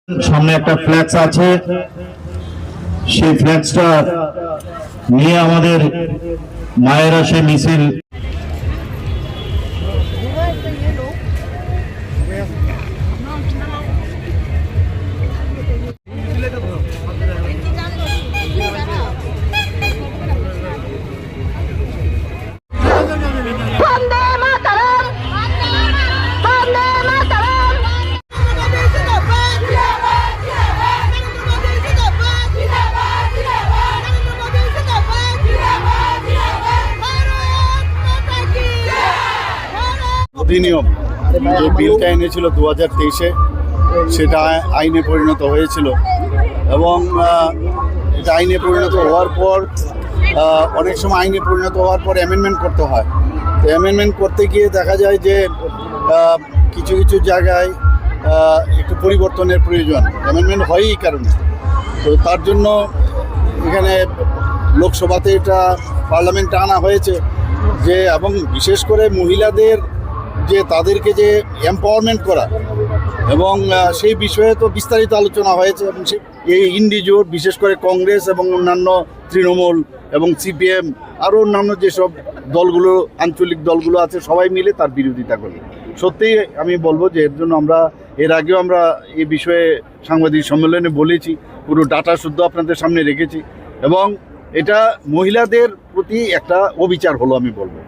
সামনে একটা ফ্ল্যাক্স আছে, সেই ফ্ল্যাক্সটা নিয়ে আমাদের মায়েরা সে মিছিল অধিনিয়ম যে বিলটা এনেছিল 2023-এ সেটা আইনে পরিণত হয়েছিল এবং এটা আইনে পরিণত হওয়ার পর অনেক সময় আইনে পরিণত হওয়ার পর অ্যামেন্ডমেন্ট করতে হয়। তো অ্যামেন্ডমেন্ট করতে গিয়ে দেখা যায় যে কিছু কিছু জায়গায় একটু পরিবর্তনের প্রয়োজন, অ্যামেন্ডমেন্ট হয় এই কারণে। তো তার জন্য এখানে লোকসভাতে এটা পার্লামেন্টে আনা হয়েছে যে, এবং বিশেষ করে মহিলাদের যে তাদেরকে যে এম্পাওয়ারমেন্ট করা এবং সেই বিষয়ে তো বিস্তারিত আলোচনা হয়েছে এবং এই ইন্ডিজোট বিশেষ করে কংগ্রেস এবং অন্যান্য তৃণমূল এবং সিপিএম আরও অন্যান্য যেসব দলগুলো আঞ্চলিক দলগুলো আছে সবাই মিলে তার বিরোধিতা করে। সত্যিই আমি বলবো যে এর জন্য আমরা এর আগেও আমরা এই বিষয়ে সাংবাদিক সম্মেলনে বলেছি, পুরো ডাটা শুদ্ধ আপনাদের সামনে রেখেছি এবং এটা মহিলাদের প্রতি একটা অবিচার হলো আমি বলবো।